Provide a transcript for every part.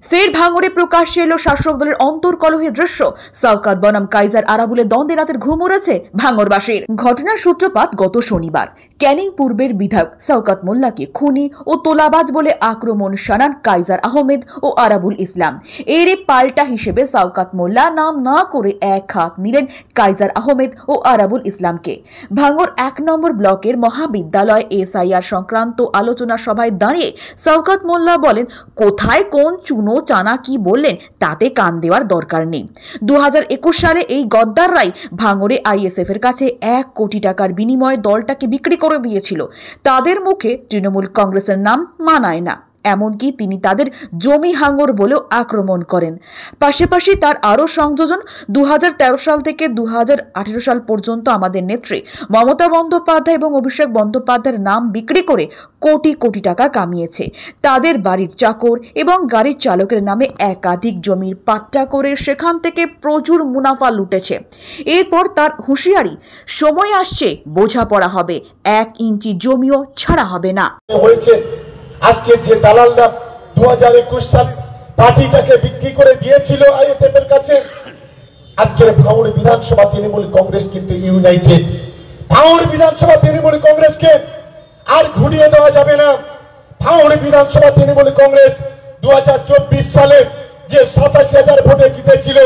ফের ভাঙড়ে প্রকাশ্যে এলো শাসক দলের অন্তর্কলহের দৃশ্য। শওকত বনাম কাইজার আরাবুলে দ্বন্দ্বে রাতের ঘুম উড়েছে ভাঙড়বাসীর। ঘটনার সূত্রপাত গত শনিবার। ক্যানিং পূর্বের বিধায়ক শওকত মোল্লাকে খুনি ও তোলাবাজ বলে আক্রমণ শানান কাইজার আহমেদ ও আরাবুল ইসলাম। এর পাল্টা হিসেবে শওকত মোল্লা নাম না করে এক হাত নিলেন কাইজার আহমেদ ও আরাবুল ইসলামকে। ভাঙড় ১ নম্বর ব্লকের মহাবিদ্যালয় এসআইআর সংক্রান্ত আলোচনা সভায় দাঁড়িয়ে শওকত মোল্লা বলেন, কোথায় কোন চুনো চানা কি বললেন তাতে কান দেওয়ার দরকার নেই। 2021 সালে এই গদ্দাররাই ভাঙড়ে আইএসএফ এর কাছে 1 কোটি টাকার বিনিময়ে দলটাকে বিক্রি করে দিয়েছিল। তাদের মুখে তৃণমূল কংগ্রেসের নাম মানায় না, এমনকি তিনি তাদের জমি হাঙ্গর বলেও আক্রমণ করেন। পাশাপাশি তার আরও সংযোজন 2013 সাল থেকে 2018 সাল পর্যন্ত আমাদের নেত্রী মমতা বন্দ্যোপাধ্যায় এবং অভিষেক বন্দ্যোপাধ্যায়ের নাম বিক্রি করে কোটি কোটি টাকা কামিয়েছে। তাদের বাড়ির চাকর এবং গাড়ির চালকের নামে একাধিক জমির পাট্টা করে সেখান থেকে প্রচুর মুনাফা লুটেছে। এরপর তার হুঁশিয়ারি, সময় আসছে বোঝাপড়া হবে, 1 ইঞ্চি জমিও ছাড়া হবে না। আজকে যে দালালরা 2021 সালে পার্টিটাকে বিক্রি করে দিয়েছিল আইএসএফ এর কাছে, আজকের ভাঙড় বিধানসভা তৃণমূল কংগ্রেস কিন্তু ইউনাইটেড। ভাঙড় বিধানসভা তৃণমূল কংগ্রেসকে আর ঘুরিয়ে দেওয়া যাবে না। ভাঙড় বিধানসভা তৃণমূল কংগ্রেস 2024 সালে যে 87,000 ভোটে জিতেছিল,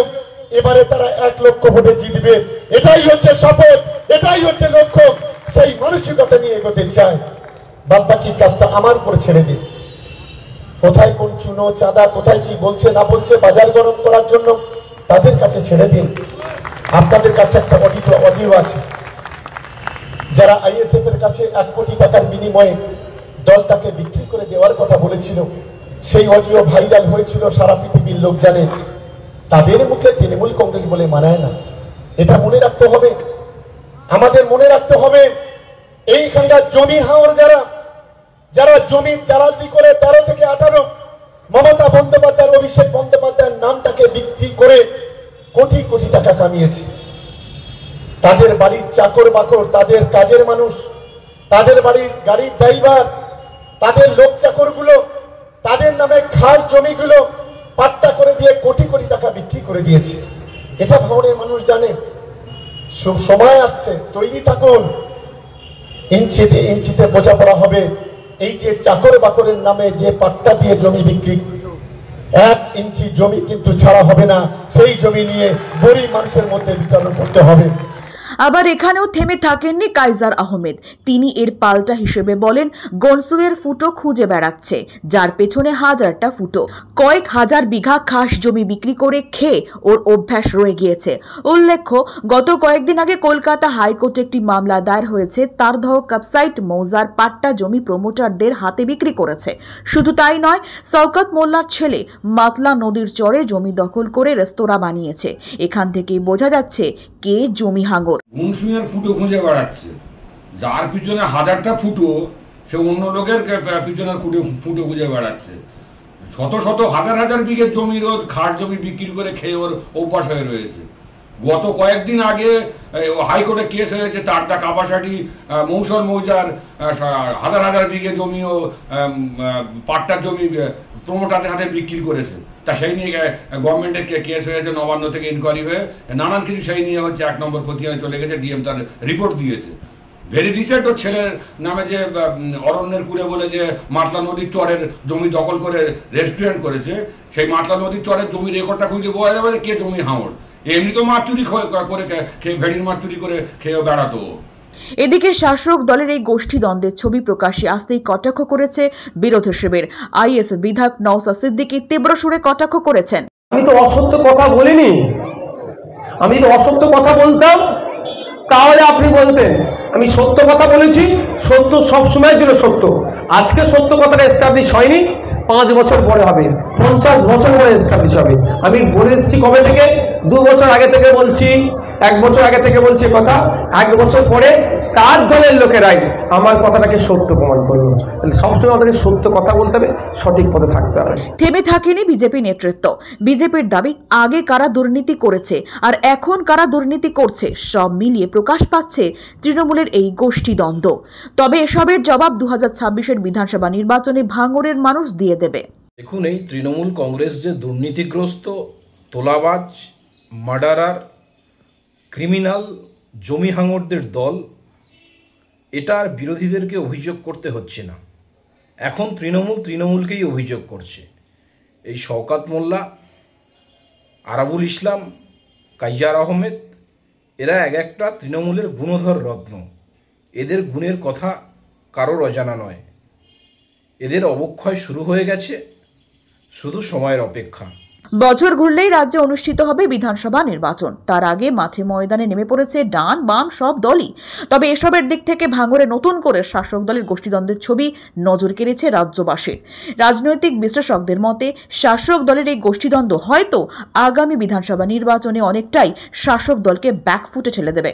এবারে তারা 1 লক্ষ ভোটে জিতবে। এটাই হচ্ছে শপথ, এটাই হচ্ছে লক্ষ্য। সেই মানসিকতা নিয়ে এগোতে চায়। বাদ বাকি কাজটা আমার উপর ছেড়ে দিন। কোথায় কোন চুনো চাঁদা, কোথায় কি বলছে না বলছে বাজার গরম করার জন্য, তাদের কাছে ছেড়ে দিন। আপনাদের কাছে একটা অডিও আছে, যারা আইএসএফ এর কাছে 1 কোটি টাকার বিনিময়ে দলটাকে বিক্রি করে দেওয়ার কথা বলেছিল, সেই অডিও ভাইরাল হয়েছিল, সারা পৃথিবীর লোক জানে। তাদের মুখে তৃণমূল কংগ্রেস বলে মানায় না। এটা মনে রাখতে হবে, আমাদের মনে রাখতে হবে। এইখানকার জমি হাওড় যারা জমি দালালি করে 13 থেকে 18 মমতা বন্দ্যোপাধ্যায়, অভিষেক বন্দ্যোপাধ্যায়ের নামটাকে বিক্রি করে কোটি কোটি টাকা কামিয়েছে। তাদের বাড়ির চাকর বাকর, তাদের কাজের মানুষ, তাদের বাড়ির গাড়ির ড্রাইভার, তাদের লোক চাকরগুলো, তাদের নামে খাস জমিগুলো পাট্টা করে দিয়ে কোটি কোটি টাকা বিক্রি করে দিয়েছে। এটা ভাঙড়ের মানুষ জানে। সময় আসছে, তৈরি থাকুন। ইঞ্চিতে ইঞ্চিতে বোঝাপড়া হবে। এই যে চাকর বাকরের নামে যে পাট্টা দিয়ে জমি বিক্রি, 1 ইঞ্চি জমি কিন্তু ছাড়া হবে না। সেই জমি নিয়ে গরিব মানুষের মধ্যে বিতরণ করতে হবে। আবার এখানেও থেমে থাকেননি কাইজার আহমেদ। তিনি এর পাল্টা হিসেবে বলেন, গনসুয়ের ফুটো খুঁজে বেড়াচ্ছে, যার পেছনে হাজারটা ফুটো। কয়েক হাজার বিঘা খাস জমি বিক্রি করে খেয়ে ওর অভ্যাস রয়ে গিয়েছে। উল্লেখ্য, গত কয়েকদিন আগে কলকাতা হাইকোর্টে একটি মামলা দায়ের হয়েছে। তার দহ কাপসাইট মৌজার পাট্টা জমি প্রমোটারদের হাতে বিক্রি করেছে। শুধু তাই নয়, শওকত মোল্লার ছেলে মাতলা নদীর চরে জমি দখল করে রেস্তোরাঁ বানিয়েছে। এখান থেকেই বোঝা যাচ্ছে কে জমি হাঙ্গর। গনসুয়ের ফুটো খুঁজে বেড়াচ্ছে, যার পিছনে হাজারটা ফুটো, সে অন্য লোকের পিছনে ফুটো খুঁজে বেড়াচ্ছে। শত শত হাজার হাজার বিঘে জমির ওর খাট জমি বিক্রি করে খেয়ে ওর অভ্যাস হয়ে রয়েছে। গত কয়েকদিন আগে হাইকোর্টে কেস হয়েছে, তারটা কাপাসাটি মৌজার হাজার হাজার বিঘে জমি ও পাট্টার জমি প্রমোটারদের হাতে বিক্রি করেছে। তা সেই নিয়ে গভর্নমেন্টের কেস হয়েছে, নবান্ন থেকে ইনকোয়ারি হয়ে নানান কিছু সেই নিয়ে হচ্ছে 1 নম্বর খতিয়ানে চলে গেছে। ডিএম তার রিপোর্ট দিয়েছে। ভেরি রিসেন্ট ওর ছেলের নামে যে অরণ্যের কুড়ে বলে যে মাতলা নদীর চরের জমি দখল করে রেস্টুরেন্ট করেছে, সেই মাতলা নদীর চরের জমি রেকর্ডটা খুঁজলে বোঝা যাবে কে জমি হাঙড়। এমনি তো মাছ চুরি করে ভেড়ির মাছ চুরি করে খেয়েও বেড়াতো। এদিকে শাসক দলের এই গোষ্ঠী দ্বন্দ্বের ছবি প্রকাশ্যে আসতেই কটাক্ষ করেছে বিরোধী শিবির। আইএসএফ বিধায়ক নওশাদ সিদ্দিকী তীব্র সুরে কটাক্ষ করেছেন। আমি তো অসত্য কথা বলিনি। আমি তো অসত্য কথা বলতাম তাহলে আপনি বলতেন আমি সত্য কথা বলেছি। সত্য সবসময়ের জন্য সত্য। আজকে সত্য কথাটা এস্টাবলিশ হয়নি, 5 বছর পরে হবে, 50 বছর পরে এস্টাবলিশ হবে। আমি বলে এসেছি কবে থেকে, 2 বছর আগে থেকে বলছি, 1 বছর আগে থেকে বলছি কথা। 1 বছর পরে তার দলের লোকেরাই আমার কথাটাকে সত্য প্রমাণ করলো। সবসময় আমাদেরকে সত্য কথা বলতে হবে, সঠিক পথে থাকতে হবে। থেমে থাকেনি বিজেপি নেতৃত্ব। বিজেপির দাবি, আগে কারা দুর্নীতি করেছে আর এখন কারা দুর্নীতি করছে, সব মিলিয়ে প্রকাশ পাচ্ছে তৃণমূলের এই গোষ্ঠী দ্বন্দ্ব। তবে এসবের জবাব 2026-এর বিধানসভা নির্বাচনে ভাঙড়ের মানুষ দিয়ে দেবে। দেখুন, এই তৃণমূল কংগ্রেস যে দুর্নীতিগ্রস্ত, তোলাবাজ, মার্ডারার, ক্রিমিনাল, জমি হাঙরদের দল, এটা আর বিরোধীদেরকে অভিযোগ করতে হচ্ছে না। এখন তৃণমূলকেই অভিযোগ করছে। এই শওকত মোল্লা, আরাবুল ইসলাম, কাইজার আহমেদ, এরা এক একটা তৃণমূলের গুণধর রত্ন। এদের গুণের কথা কারোর অজানা নয়। এদের অবক্ষয় শুরু হয়ে গেছে, শুধু সময়ের অপেক্ষা। বছর ঘুরলেই রাজ্যে অনুষ্ঠিত হবে বিধানসভা নির্বাচন। তার আগে মাঠে ময়দানে নেমে পড়েছে ডান বাম সব দলই। তবে এসবের দিক থেকে ভাঙড়ে নতুন করে শাসক দলের গোষ্ঠীদ্বন্দ্বের ছবি নজর কেড়েছে রাজ্যবাসীর। রাজনৈতিক বিশ্লেষকদের মতে শাসক দলের এই গোষ্ঠীদ্বন্দ্ব হয়তো আগামী বিধানসভা নির্বাচনে অনেকটাই শাসক দলকে ব্যাকফুটে ঠেলে দেবে।